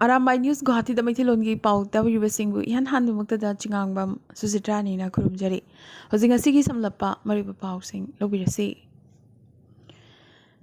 Arambai News Guwahati da Maithilongi pau tawiribasingbu ihan hanbumuktada chingangbam Susitrani na kurumjari. Hojing asigi samlappa mariba pausing lobirasi.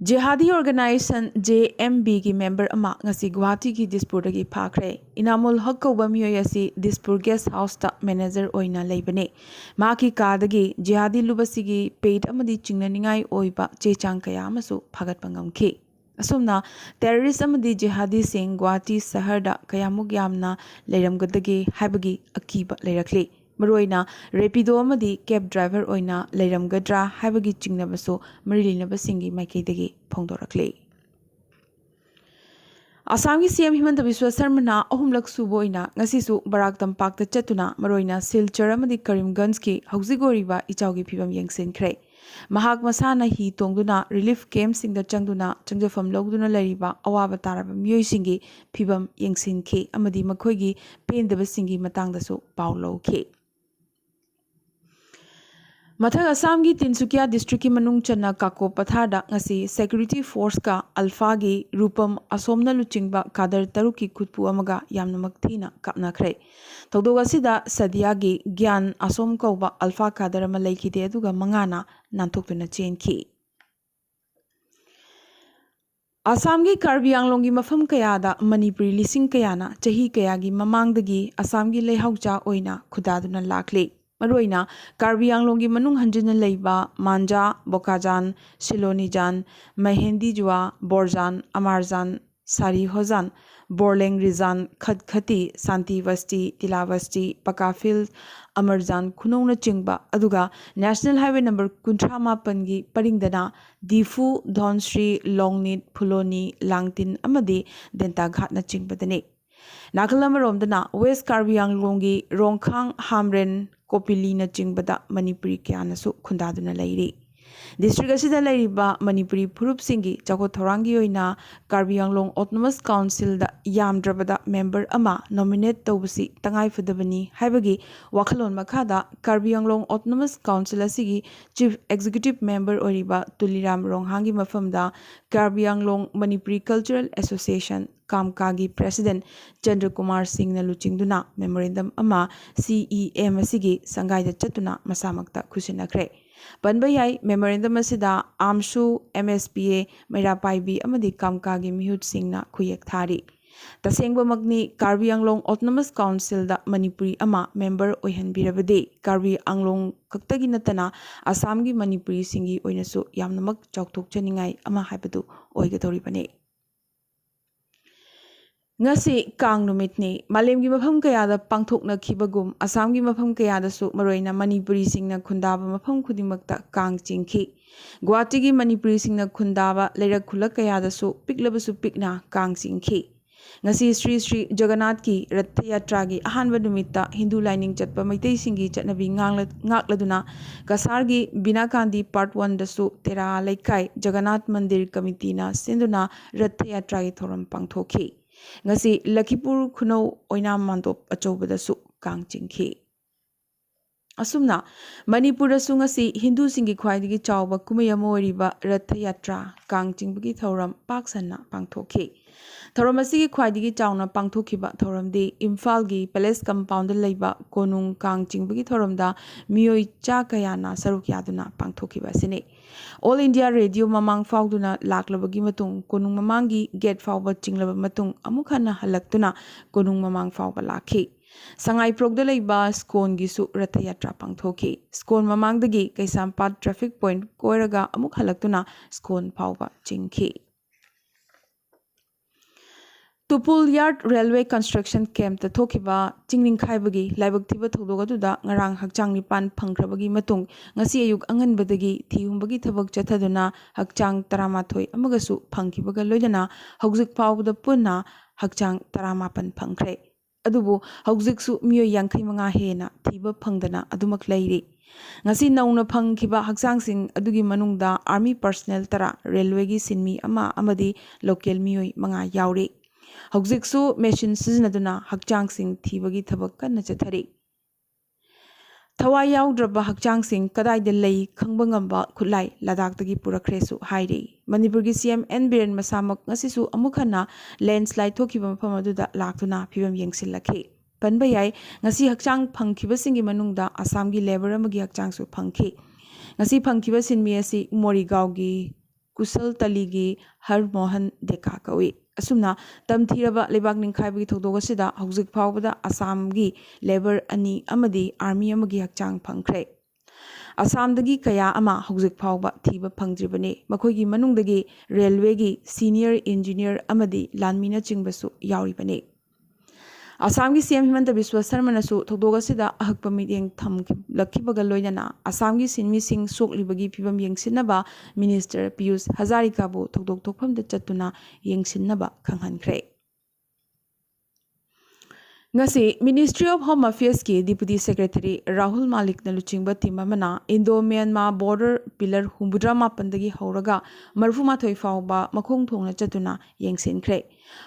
Jihadi Organization JMB ki member ama ngasi Guwahati ki Dispur dagi phakre. Inamul hak kauba miyoy asi Dispur guest house ta manager oina leibane. Ma ki ka dagi jihadi lubasigi paid amadi chingnaningai oiba chechang kaya amasu phagat pangamki. असुमना terrorist अमदी जिहादी सिंह गुवाहाटी शहरदा कयामुक यामना लेरमगदगी हाइबगी अकीबा लेरखली मरोइना रेपिडो अमदी कैब ड्राइवर ओइना लेरमगद्रा हाइबगी चिंगनबसो मरिलिनबसिंगी माइकेदगी फोंदोरखली आसाम की सीएम हिमंत बिस्वा शर्मा अहुमलक सुबोइना ngasisu barak tampakta chatuna maroina silchar amadi karimganj ki hausigoriba ichaugi phibam yengsinkhre mahak masana hi tongduna relief camp singda changduna changjafam logduna lariba awaba taraba miyoi singi phibam yengsinkhe amadi makhoigi pendaba singi matangda su paw lawkhe मथक असम की Tinsukia district की मनुंग चन्ना काको पथारदा ngasi security force का अल्फा की रूपम असोमना लुचिंगबा कादर तरुक की खुदपु अमगा यामनमक थीना कापनाख्रे थौदोग असिदा सदिया की ज्ञान असोम कौबा अल्फा कादर अमा लैखिदे अदुगा मंगाना नानथोक्तुना चेनखी असम की कार्बी आंगलोंग की मफम कयादा मणिपुरी लिसिंग कयाना चही कयागी ममांगदगी असम की लेहौचा ओइना खुदादुना लाखले मरोइना कार्बी आंगलोंग की मनुंग हंजन लेबा मांजा बोकाजान सिलोनीजान महेंदी जुआ बोरजान अमारजान सारी होजान बोरलेंग रिजान खतखती शांति वस्ती तिलावस्ती पकाफिल अमरजान खुनौना चिंगबा अदुगा नेशनल हाईवे नंबर 58 की परिंगदना दीफू धौनश्री लोंगनित फुलोनी लांगतिन अमदी देंता घाटना चिंगबदने नाखल अमरोमदना वेस्ट कार्बी आंगलोंग की रोंखांग हामरेन कोपिलीना चिंगबदा मणिपुरी क्यानसु खुंदादुना लैरी डिस्ट्रिक्ट असिदा लैरिबा मणिपुरी फुरुप सिंगी चाको थौरांगी ओइना कार्बी आंगलोंग ऑटोनोमस काउंसिल दा यामद्रबदा मेंबर अमा नॉमिनेट तौबसी तंगाई फदबनी हाइबगी वाखलोन मखादा कार्बी आंगलोंग ऑटोनोमस काउंसिल असिगी चीफ एग्जीक्यूटिव मेंबर ओरिबा तुलिराम रोंहांगी मफमदा कार्बी आंगलोंग मणिपुरी कल्चरल एसोसिएशन कामकागी प्रेसिडेंट चंद्र कुमार सिंह न लुचिंगदुना मेमोरेंडम अमा CEM असिगी संगाइदा चतुना मसामक्ता खुसिनखरे पनबा याई मेमोरेंडम असिदा आमसु MSPA मैरापाइबी अमदी कामकागी मिहुत सिंहना खुयेक थारी तसेंगबमगनी कार्बी आंगलोंग ऑटोनोमस काउंसिल दा मणिपुरी अमा मेंबर ओइहनबिरबदे कार्बी आंगलोंग खक्तगी नतना आसाम की मणिपुरी सिंगी ओइनसु यामनमक चौथोकचनिंगाई अमा हाइबदु ओइगदौरिबने ngasi kang numitni malemgi mafam kayada pangthoknakhibagum assamgi mafam kayadasu maroina manipuri singna khundaba mafam khudimakta kang chingkhi guwahati gi manipuri singna khundaba leirak khulak kayadasu piklabasu pikna kang chingkhi ngasi Sri Jagannath ki rath yatra gi ahanba numitta hindu lining chatpa maitai singi chatnabi ngakladuna kasar gi bina kandi part 1 dasu tera laikai Jagannath mandir committee na sinduna rath yatra gi thoram pangthokhi ngasi Lakipur Khuno oina mandop achobadasu kang chingkhi asumna Manipur asu ngasi Hindu singi khwaidigi chawba kumai ama oriba rath yatra kang chingbagi thoram paksanna pangthokhi thoram asigi khwaidigi chawna pangthokhiba thoramdi Imphal gi Palace compound leiba konung kang chingbagi thoramda miyoi cha kayana saruk yaduna pangthokhiba sine All India Radio mamang fauduna laklabagi matung konung mamangi gate fawba chinglaba matung amukhana halaktuna konung mamang fawba lakhi sangai progda leiba skon gi su rath yatra pangthokhi skon mamangdagi kaisampat traffic point koiraga amuk halaktuna skon fawba chingkhi Tupul Yard Railway Construction Camp ta thokiba chingning khaibagi laibak thiba thodogaduda ngarang hakchang nipan phangkrabagi matung ngasi ayuk anganbadagi thihumbagi thabak chathaduna hakchang 13 amagasu phangkibaga loidana hauzik phawda punna hakchang 18 phangkhre adubu hauziksu miyo 65 hena thiba phangdana adumak leiri ngasi nauna phangkiba hakchang sing adugi manungda army personnel tara railway gi sinmi ama amadi local miyoi manga yauri Hauziksu machine sizinaduna hakchang sing thibagi thabak kanna chathari थवाई याउद्रबा हक्चांगसिंग कदाइदा लई खंगबा ngamba खुलाई लद्दाखदगी पुरखरेसु हाइरे मणिपुरगी CM N Biren मसामक ngasisu अमुखना लैंडस्लाइड थोखिबा मफम अदुदा लाक्तुना फिबम येंगसिलखे पनबा याय ngasi हक्चांग फंगखिबसिंगी मनुंगदा आसामगी लेबर अमगी हक्चांगसु फंगखि ngasi फंगखिबा सिनमी असि मोरीगांवगी कुशल तलीगी हर मोहन डेका कवी असुमना तमथीरबा लेबाक निंखाइबगी थौदोग असिदा हौजिक फावबदा आसामगी लेबर अनि अमदी आर्मी अमगी हक्चांग फंगख्रे आसामदगी कया अमा हौजिक फावबा थीबा फंगद्रिबने मखोइगी मनुंगदगी रेलवेगी सीनियर इंजीनियर अमदी लानमीना चिंगबसु यावरिबने आसामगी सीएम हिमंत बिस्वा शर्मानसु थौदोग असिदा अहक्प मिटिंग थमलखिबगा लोइनना आसामगी सिनमी सिंह सोकलिबगी फिबम येंगसिनबा मिनिस्टर पीयूष हजारिकाबु थौदोग थोकफमदा चत्तुना येंगसिनबा खंगहनख्रे ngasi Ministry of Home Affairs ki Deputy Secretary Rahul Malik na luchingba team amana Indo-Myanmar border pillar humbudra mapandagi hauraga marfumathoi fawba makhong thongna chatuna yengsinkhre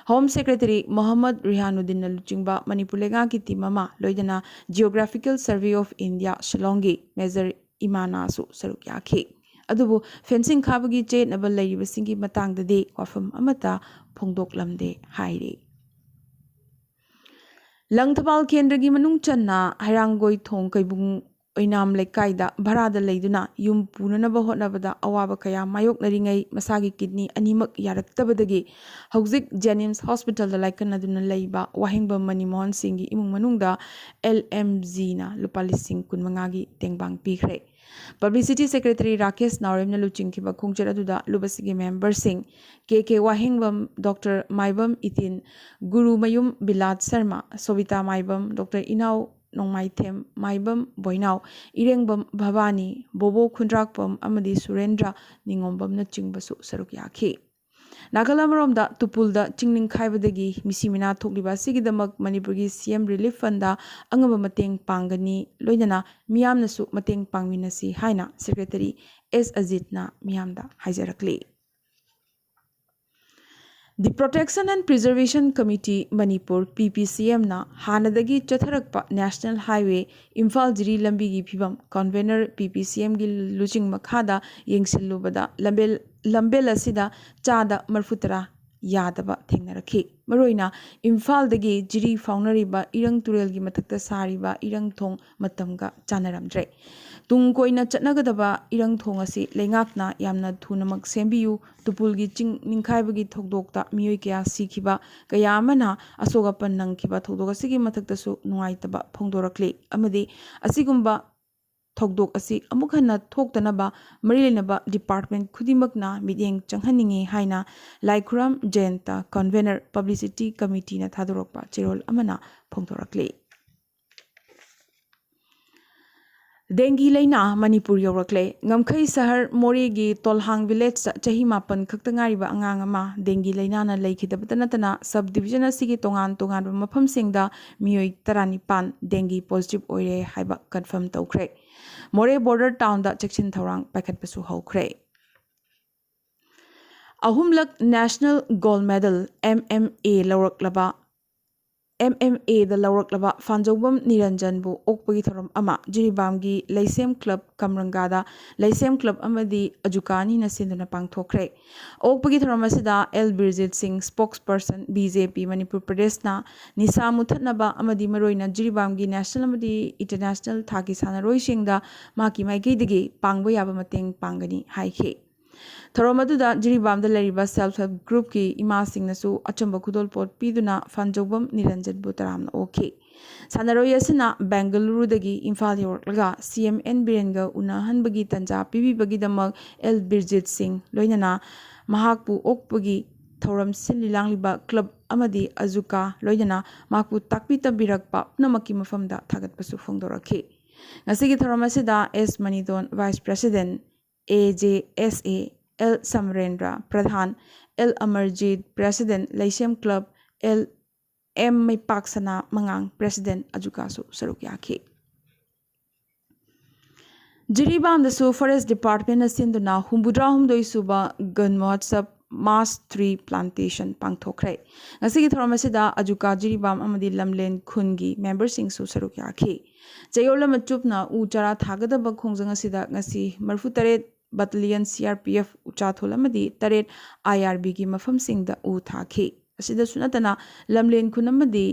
Home Secretary Mohammad Rihanuddin na luchingba Manipur lega ki team ama loidana Geographical Survey of India Shillongi Major Imana su saruk yakhi adubu fencing khabagi chain abal lairibasingi matangdadi wafam amata phongdoklamde haire लंगथबाल केंद्र की मनुंग चन्ना हैरांगोई थोंग कैबुंग ओइनाम लेकाइदा भरादा लेदुना yum पुननब होटनबदा अवाब कया मायोक नरिंगै मसागी kidney अनिमक यारक्तबदगी हौजिक जेनिम्स hospital दा लाइकनदुना लैबा वाहिंगबम मनीमोहन सिंह की इमुंग मनुंगदा LMG ना लुपा लिसिंग कुनमंगागी तेंगबांग पीखरे Publicity Secretary Rakesh Naurem luchingkiba khongcher aduda lubasigi member sing KK Wahingbam Dr. Maibam Itin Guru Mayum Bilad Sharma Sobita Maibam Dr. Inau Nongmaithem Maibam Boinau Irengbam Bhavani Bobo Khundrakpam Amadi Surendra Ningombam na chingbasu saruk yakhi Nagalamromda Tupulda Chingning Khaibadagi Misimina Thokliba Sigidamak Manipurgi CM Relief Funda Angaba Mateng Pangani Loidana Miyamnasu Mateng Pangminasi Haina Secretary S. Ajitna Miyamda Haijarakli The Protection and Preservation Committee Manipur PPCM na Hanadagi Chatharakpa National Highway Imphal Jiri Lambi gi phibam convener PPCM gi luching makhada yengsilubada lambel asida chada marfutara yadaba thengnarakhi maroina Imphal dagi jiri faunariba irang turel gi mathakta sariba irang thong matamga chanaramdre tung koina chatnagadaba irang thong asi leingakna yamna thunamak sembiyu tupulgi ching ningkhaibagi thokdokta miyoi kya sikhiba kaya amana asogapan nangkhiba thokdok asigi mathakta su nuaitaba phongdorakli amadi asigumba thokdok asi amukhanna thoktanaba marilenaba department khudimakna midyeng changhaningi haina Laikhuram Jayanta convener publicity committee na thadorokpa cherol amana phongdorakli Dengi laina Manipur yorakle ngamkhai sahar Moregi Tolhang village chahi mapan khaktangari ba angang ama dengi laina na leikhidabatana subdivision asigi tongan mafam singda miyoi 19 dengi positive oire haiba confirm tawkhre More border town da chection thorang pakhatpasu hawkhre Ahumlak National Gold Medal MMA lawraklaba MMA the Lauraklaba Fanjobam Niranjanbu Okpagi Thoram Ama Jiribamgi Laisem Club Kamrangada Laisem Club Amadi Ajukani Nasinduna Pangthokre Okpagi Thoramasida L. Birjit Singh spokesperson BJP Manipur Pradesh na Nisa Muthatnaba Amadi Maroina Jiribamgi National Amadi International Thaki Sanaroi Singda Maki Maigidigi Pangbo Yaba Mateng Pangani Haike Thoromaduda Jiribamda Lariba self-help group ki ima singnasu achamba khudol pot piduna fanjobam Niranjan Butaram okay Sanaroi asina Bengaluru dagi Imphal yorlaga CMN Birenga unahan bagi tanja pibi bagi damak L. Birjit Singh loinana mahakpu okpagi thoram sinlilangliba club amadi azuka loinana mahakpu takpi tabirakpa namaki mafamda thagatpasu phongdorakhi ngasigi thoramasida S. Manidon Vice President AJSA L. Samrendra Pradhan L. Amarjit President Laisem Club L. M. Maipaksana Mangang President Ajukasu Sarukyaki Jiribam the Forest Department asinduna humbudra humdoi suba gun WhatsApp mass tree plantation pangthokre ngasi thoram asida ajuka jiribam amadi lamlen khungi members sing su saruk yakhi chayola machupna u chara thagadaba khongjang asida ngasi marfu taret battalion CRPF ucha tholamadi taret IRB gi mafam singda u thakhi asida sunatana lamlen khunamadi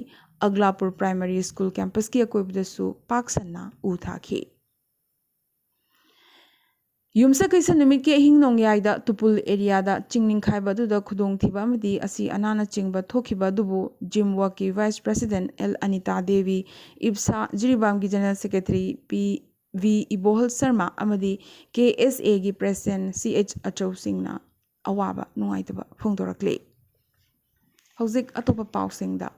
aglapur primary school campus ki akoibdasu paksanna u thakhi Yumsa kaisa numit ke hing nong yaida tupul area da chingning khaiba du da khudong thiba amadi asi anana chingba thokhiba dubu Jimwa ki Vice President L Anita Devi Ibsa Jiribam gi General Secretary PV Ibohal Sharma amadi KSA gi President CH Achau Singh na awaba nungaitaba phongdorakle hauzik atopa pausing da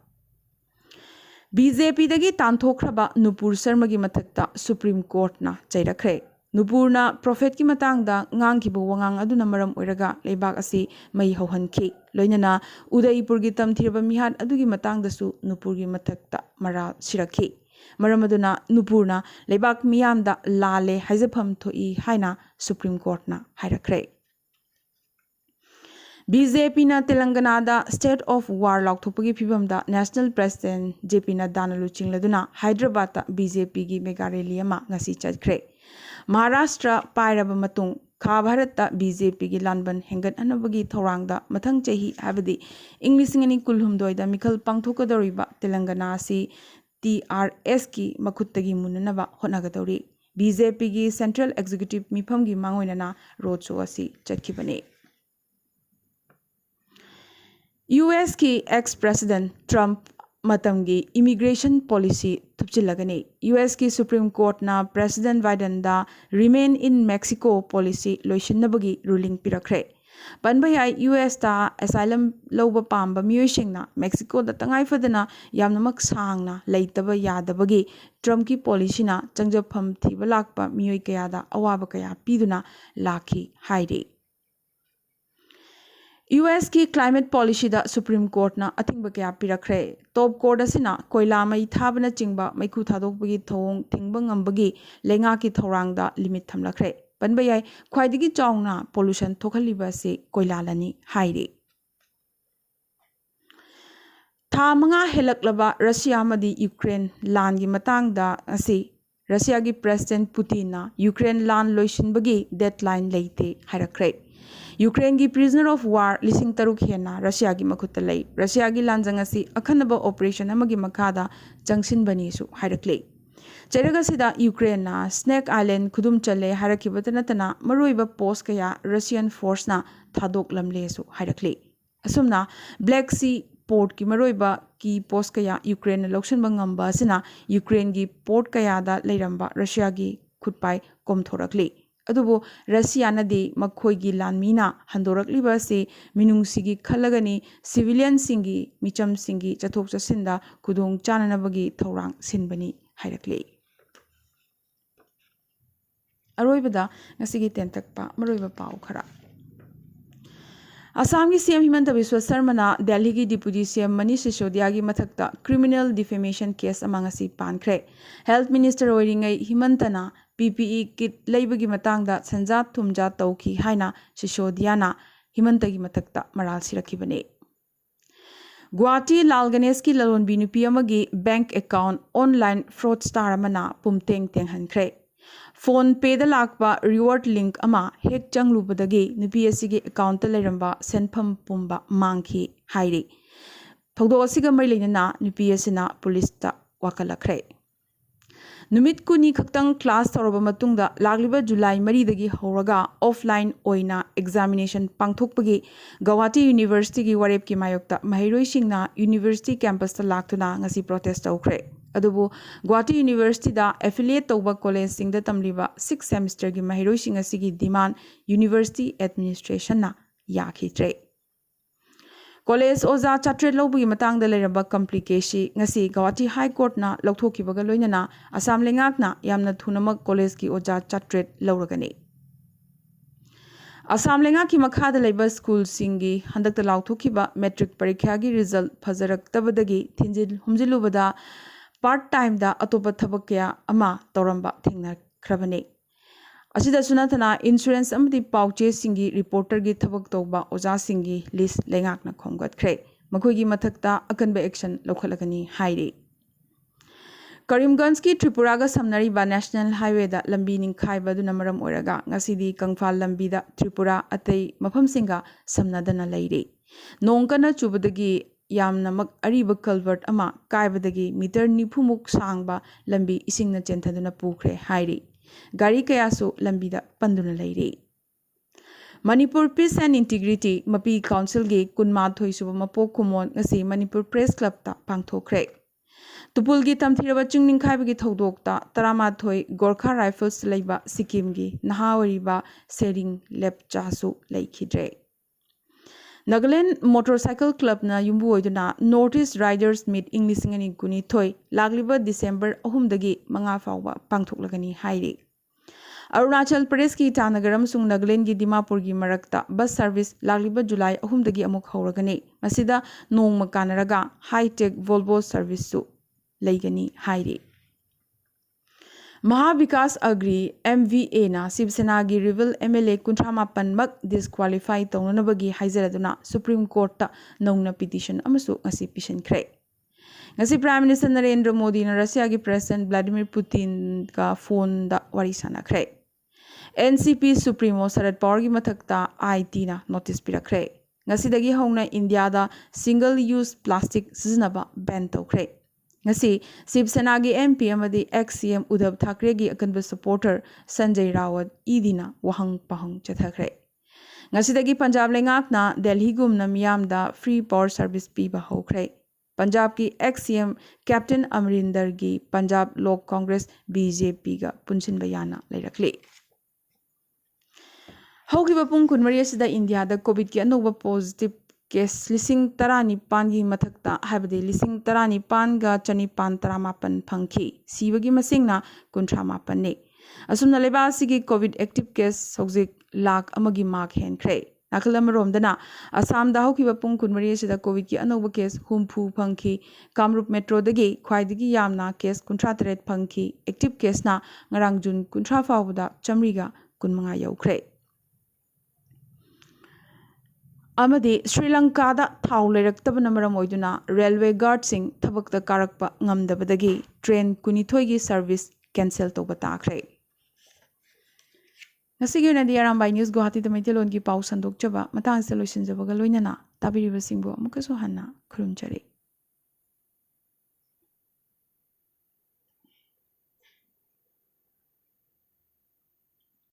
BJP dagi tanthokhraba Nupur Sharma gi mathakta Supreme Court na chairakre Nupurna prophet ki matang da ngang ki bu wangang aduna maram oiraga leibak asi mai hauhanki loinana Udaipur gi tamthirba mihat adugi matang dasu Nupur gi mathakta mara sirakhi maram aduna Nupurna leibak miyam da lale haizafam thoi haina Supreme Court na hairakre BJP na Telangana da state of war laukthopagi phibam da National President JP Nadda na luchingladuna Hyderabad da BJP gi mega rally ama ngasi chatkre Maharashtra pairaba matung Kha Bharat da BJP gi lanban hengat anabagi thorang da mathang chahi habadi English ngani kulhumdoi da mikhal pangthokadoriba Telangana si TRS ki makhuttagi munanaba honagadori BJP gi Central Executive mifam gi mangoinana road show asi chatkibani US ki ex-president Trump matamgi immigration policy thupchilagani US ki Supreme Court na President Biden da remain in Mexico policy loishinnabagi ruling pirakre banbayai US ta asylum loba pamba miyosingna Mexico da tangai fadana yamnamak sangna leitaba yadabagi Trump ki policy na changjapam thiba lakpa miyoi kaya da awaba kaya piduna lakhi hairi US की climate policy da Supreme Court na athingba kya pirakre top court asina koila mai thabana chingba maikhu thadokbagi thong thingba ngambagi lenga ki thorang da limit thamlakre banbayai khwaidigi chawna pollution thokhaliba se koila lani hairi tha manga helaklaba Russia madi Ukraine lan gi matang da asi Russia gi President Putin na Ukraine lan loishinbagi deadline leite hairakre Ukraine gi prisoner of war lising taruk hena Russia gi makutta lei Russia gi lanjang asi akhanaba operation amagi makada jangsin bani su hairakle chairaga sida Ukraine na Snake Island khudum chale harakibatana tana maroiba post kaya Russian force na thadok lamle su hairakle asumna Black Sea port ki maroiba ki post kaya Ukraine lokshan bangamba sina Ukraine gi port kaya da leiramba Russia gi khutpai komthorakle adubo Russia na de makhoi gi lanmina handorakliba se minungsigi khalagani civilian singi micham singi chathok chasinda kudong chananabagi thorang sinbani hairakle aroibada ngasigi tentakpa maroiba pau khara Assam ki CM Himanta Biswa Sarma na Delhi ki Deputy CM Manish Sisodia gi mathakta criminal defamation case amangasi pankre Health Minister oiringai Himanta na PPE kit leibagi matangda sanja thumja tauki haina Sisodia na Himanta gi mathakta maral sirakibane Guwahati Lal Ganesh ki lalonbi nupi amagi bank account online fraudster amana pumteng tenghankre phone pay da lakpa reward link ama hek changlubadagi nupi asigi account ta leramba senpham pumba mangki hairi thogdo asiga mai leinana nupi asina police ta wakalakre numit kuni khaktang class toroba matungda lagliba July 3 dagi horaga offline oina examination pangthokpagi Guwahati University gi warep ki mayokta mahiroi singna university campus ta laktuna ngasi protest tawkhre adubu Guwahati University da affiliate tawba college singda tamliba 6th semester gi mahiroi sing asigi demand University administration na yakhitre College oza chatre lobugi matangda leraba complication ngasi Guwahati High Court na lauthokibaga loinana Assam lengakna yamna thunamak college ki oza chatre lawragani Assam lengaki makhada leba school singi handakta lauthokiba metric parikha gi result phajaraktabadagi thinjil humjilubada part time da atopa thabakya ama toramba thingna khrabane ꯑꯁꯤꯗꯁꯨ ꯅꯠꯇꯅ insurance ꯑꯃꯗꯤ ꯄꯥꯎꯆꯦꯁꯤꯡꯒꯤ ꯔꯤꯄꯣꯔꯇꯔꯒꯤ ꯊꯕꯛ ꯇꯧꯕ ꯑꯣꯖꯥꯁꯤꯡꯒꯤ list ꯂꯩꯉꯥꯛꯅ ꯈꯣꯝꯒꯠꯈ꯭ꯔꯦ ꯃꯈꯣꯏꯒꯤ ꯃꯊꯛꯇ ꯑꯀꯟꯕ ꯑꯦꯛꯁꯟ ꯂꯧꯈꯠꯂꯒꯅꯤ ꯍꯥꯏꯔꯤ ꯀꯔꯤꯝꯒꯟꯖꯀꯤ ꯇ꯭ꯔꯤꯄꯨꯔꯥꯒ ꯁꯝꯅꯔꯤꯕ ꯅꯦꯁꯅꯦꯜ ꯍꯥꯏꯋꯦꯗ ꯂꯝꯕꯤ ꯅꯤꯡꯈꯥꯏꯕ ꯑꯗꯨꯅ ꯃꯔꯝ ꯑꯣꯏꯔꯒ ꯉꯁꯤꯗꯤ ꯀꯪꯐꯥꯜ ꯂꯝꯕꯤꯗ ꯇ꯭ꯔꯤꯄꯨꯔꯥ ꯑꯇꯩ ꯃꯐꯝꯁꯤꯡꯒ ꯁꯝꯅꯗꯅ ꯂꯩꯔꯤ ꯅꯣꯡ ꯀꯟꯅ ꯆꯨꯕꯗꯒꯤ ꯌꯥꯝꯅꯃꯛ ꯑꯔꯤꯕ ꯀꯜꯚꯔꯠ ꯑꯃ ꯀꯥꯏꯕꯗꯒꯤ ꯃꯤꯇꯔ 90ꯃꯨꯛ ꯁꯥꯡꯕ ꯂꯝꯕꯤ ꯏꯁꯤꯡꯅ ꯆꯦꯟꯊꯗꯨꯅ ꯄꯨꯈ꯭ꯔꯦ ꯍꯥꯏꯔꯤ ꯒꯥꯔꯤ ꯀꯌꯥꯁꯨ ꯂꯝꯕꯤꯗ ꯄꯟꯗꯨꯅ ꯂꯩꯔꯤ ꯃꯅꯤꯄꯨꯔ ꯄꯤꯁ ꯑꯦꯟ ꯏꯟꯇꯤꯒ꯭ꯔꯤꯇꯤ ꯃꯄꯤ ꯀꯥꯎꯟꯁꯤꯜꯒꯤ 12 ꯁꯨꯕ ꯃꯄꯣꯛ ꯀꯨꯝꯑꯣꯟ ꯉꯁꯤ ꯃꯅꯤꯄꯨꯔ ꯄ꯭ꯔꯦꯁ ꯀ꯭ꯂꯕꯇ ꯄꯥꯡꯊꯣꯛꯈ꯭ꯔꯦ ꯇꯨꯄꯨꯜꯒꯤ ꯇꯝꯊꯤꯔꯕ ꯆꯤꯡ ꯅꯤꯡꯈꯥꯏꯕꯒꯤ ꯊꯧꯗꯣꯛꯇ 13 ꯒꯣꯔꯈꯥ ꯔꯥꯏꯐꯜꯁ ꯂꯩꯕ ꯁꯤꯛꯀꯤꯝꯒꯤ ꯅꯍꯥ ꯑꯣꯏꯔꯤꯕ ꯁꯦꯔꯤꯡ ꯂꯦꯞꯆꯥꯁꯨ ꯂꯩꯈꯤꯗ꯭ꯔꯦ ꯅꯥꯒꯥꯂꯦꯟ ꯃꯣꯇꯣꯔꯁꯥꯏꯀꯜ ꯀ꯭ꯂꯕꯅ ꯌꯨꯝꯕꯨ ꯑꯣꯏꯗꯨꯅ ꯅꯣꯔꯊ ꯏꯁ ꯔꯥꯏꯗꯔꯁ ꯃꯤꯠ ꯏꯪ 2019 ꯂꯥꯛꯂꯤꯕ ꯗꯤꯁꯦꯝꯕꯔ 3 5 ꯐꯥꯎꯕ ꯄꯥꯡꯊꯣꯛꯂꯒꯅꯤ ꯍꯥꯏꯔꯤ ꯑꯔꯨꯅꯥꯆल ꯄ꯭ꯔदेꯁꯀꯤ ꯏꯇꯥꯅꯒꯔ ꯑꯃꯁꯨꯡ ꯅꯥꯒꯥꯂꯦꯟꯒꯤ ꯗꯤꯃꯥꯄꯨꯔꯒꯤ ꯃꯔꯛꯇ ꯕꯁ ꯁꯔꯚꯤꯁ ꯂꯥꯛꯂꯤꯕ ꯖꯨꯂꯥꯏ 3 ꯑꯃꯨꯛ ꯍꯧꯔꯒꯅꯤ ꯃꯁꯤꯗ ꯅꯣꯡꯃ ꯀꯥꯟꯅꯔꯒ ꯍꯥꯏ-ꯇꯦꯛ ꯚꯣꯜꯚꯣ ꯁꯔꯚꯤꯁꯁꯨ ꯂꯩꯒꯅꯤ ꯍꯥꯏꯔꯤ महाविकास अग्री MVA शिव सेना की रिविल MLA 58 मक डिस्क्वालीफाई तौननबगी हाइजरदुना सुप्रीम कोर्ट नौना पिटिशन अमसु ngasi पिशनख्रे ngasi prime minister Narendra Modi ना रशिया की प्रेसिडेंट व्लादिमीर पुतिन का फोन दा वारी सानाख्रे NCP सुप्रीमो शरद पवार की मथक्ता IT ना नोटिस पिरख्रे ngasi dagi hongna इंडिया दा सिंगल यूज प्लास्टिक सिजनबा बैन तौख्रे ngasi शिव सेना की MP अमदी ex-CM उद्धव ठाकरे की अकनब सपोर्टर संजय रावत ईदीना वहंग पहंग चथखरे ngasi dagi पंजाब लेंगाकना दिल्ली गुमना मियामदा फ्री पावर सर्विस पीबा होख्रे पंजाब की ex-CM कैप्टन अमरिंदर की पंजाब लोक कांग्रेस BJP का पुनसिन बयाना लेरखले हौकिबा पुंग कुनमरी असिदा इंडिया दा कोविड की अनोबा पॉजिटिव केस 19 की मथक्ता हाबदे 19 गा 518 फंखी सीबगी मसिंगना 58 ने असुमना लेबासी की कोविड एक्टिव केस हौजिक लाख अमगी मार्क हेनख्रे नाखल अमरोमदना असम दा हौकिबा पुंग कुनमरी असिदा कोविड की अनोबा केस हुमफू फंखी कामरूप मेट्रो दगी ख्वाइदगी यामना केस 53 फंखी एक्टिव केसना ngarang jun 30 फावदा चमरीगा 15 यौख्रे अमदी श्रीलंका दा थाव लेरक्तबना मरम ओइदुना रेलवे गार्ड सिंह थबकता कारकपा ngamdabadagi ट्रेन 12 की सर्विस कैंसिल तौबा ताख्रे ngasi nadi Arambai news Guwahati दा मैतेलोन की पाउ संदोकचबा matang se loisinjaba ga loinana tabiriba singbo amukaso hanna khurumjare